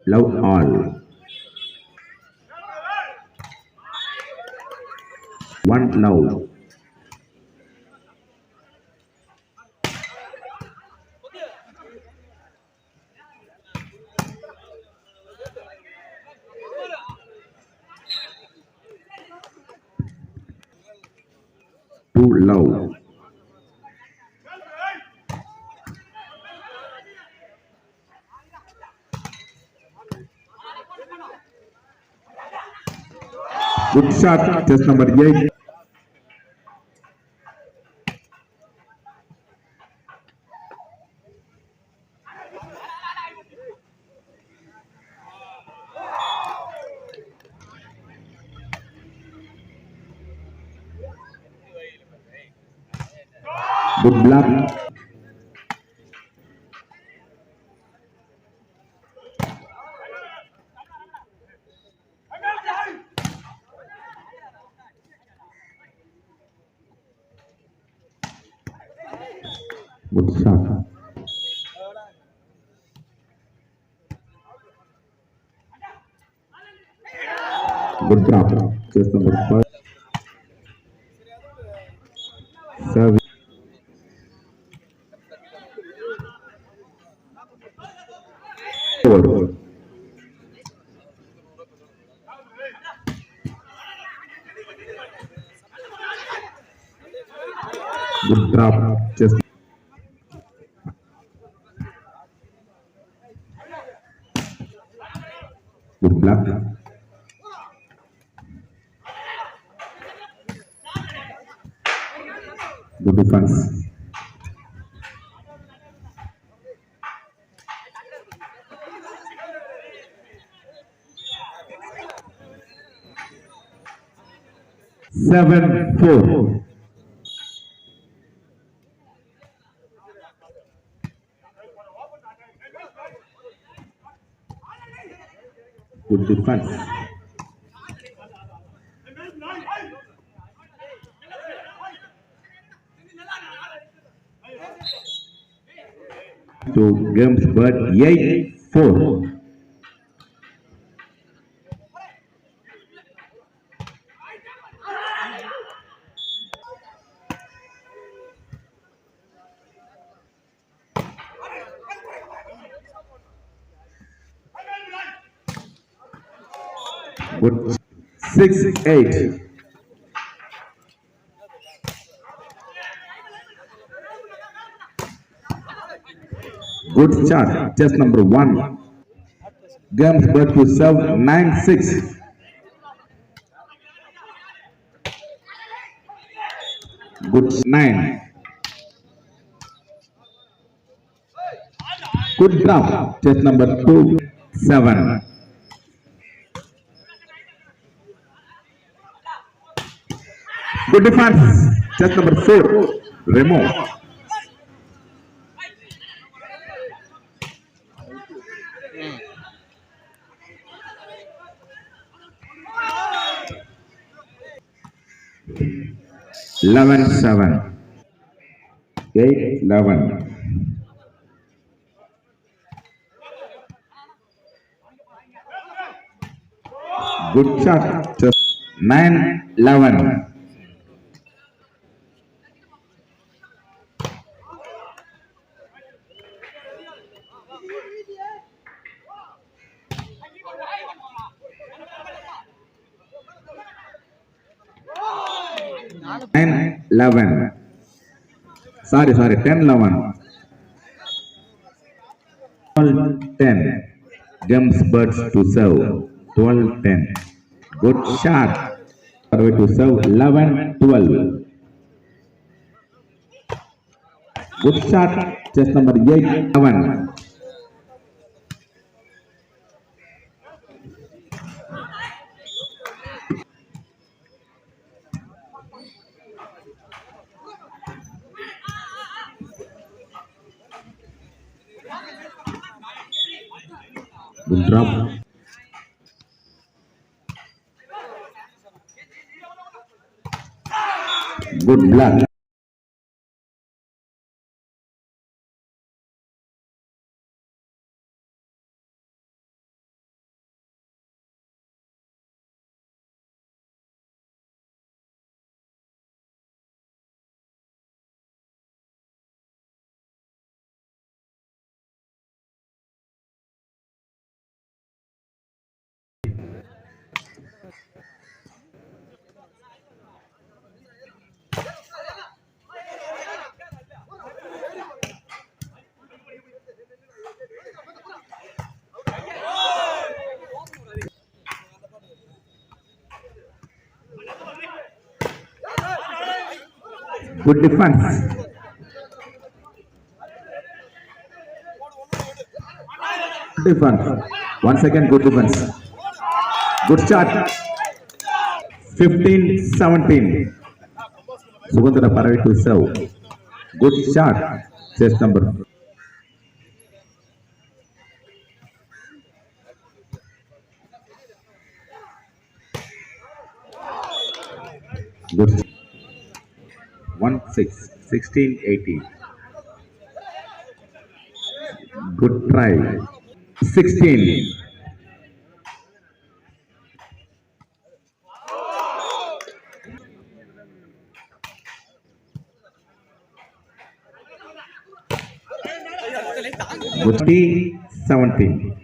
Love all. One love. Two love. Good shot. Test number 8. Good block. Good shot. Good drop. Test number 5. Service. Four. Good drop. Just good block. Good defense. Seven four. Good defense. To games but 8-4. Good 6-8. Good shot. Test number 1. Games but to serve 9-6. Good 9. Good drop. Test number 2. 7. Good defense. Test number 4. Remove. Eleven 7. 8-11. Good shot. Just 9-11. Nine 11. Sorry, 10-11. 12-10. Games birds to serve. 12-10. Good shot. Survey to serve 11-12. Good shot. Chest number 8-11. Good drop. Good block. Good defense. Defense. Once again, good defense. Good start. 15-17. Sugandhara Paravi to serve. Good start. Chase number. Good. 1-6. 16-18. Good try. 16. Good 17.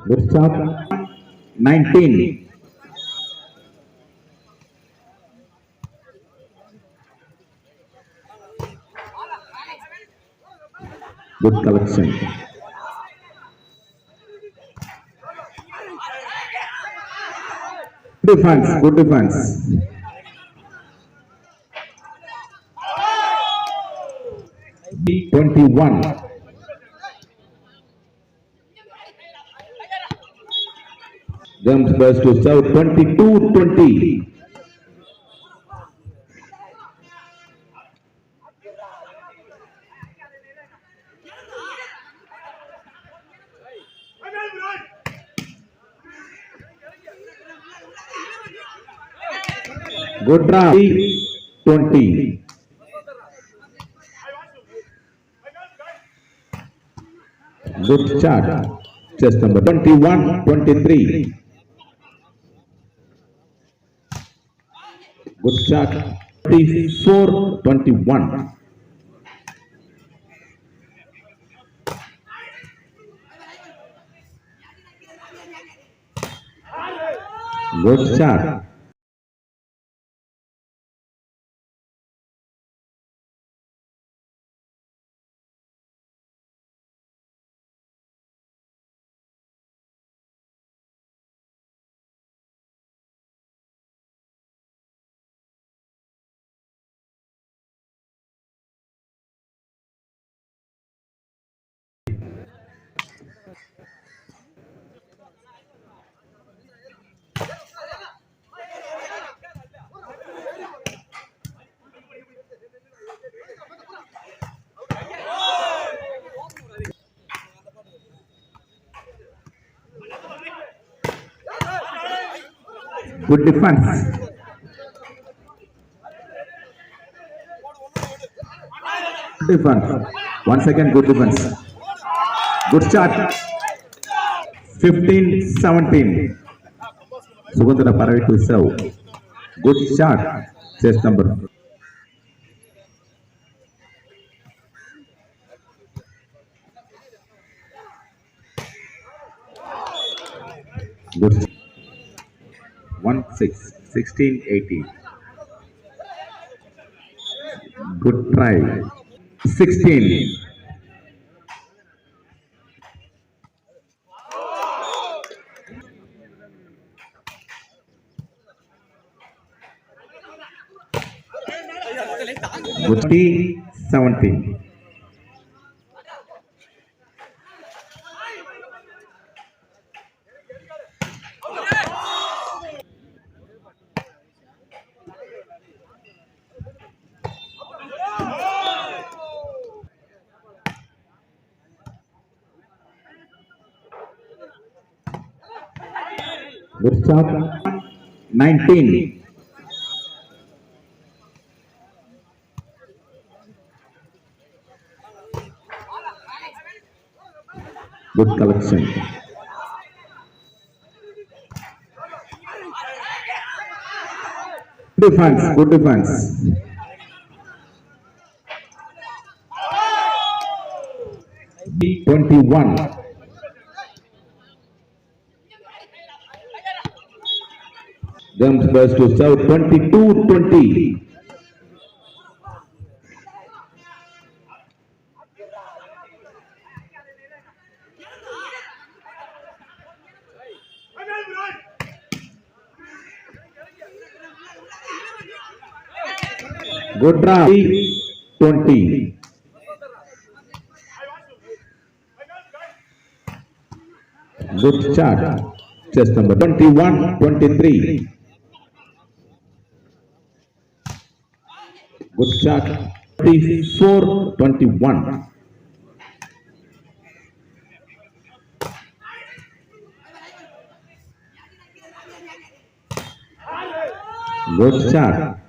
Good start. 19. Good collection. Defense. Good defense. 21. Jumps first to serve 22-20. Good draft. 20. Good start. Chest number 21-23. Good start. 24-21. Good start. Good defense. Defense. Once again, good defense. Good start. 15-17. Sugandhara Paravi to serve. Good start. Chase number. Good. 1-6. 16-18. Good try. 16. Good 17. Good start. 19. Good collection. Defense. Good defense. B21. Comes first to serve 22-20. Good round. 20. Good start. Chess number 21-23. Good start. 24-21. Good start.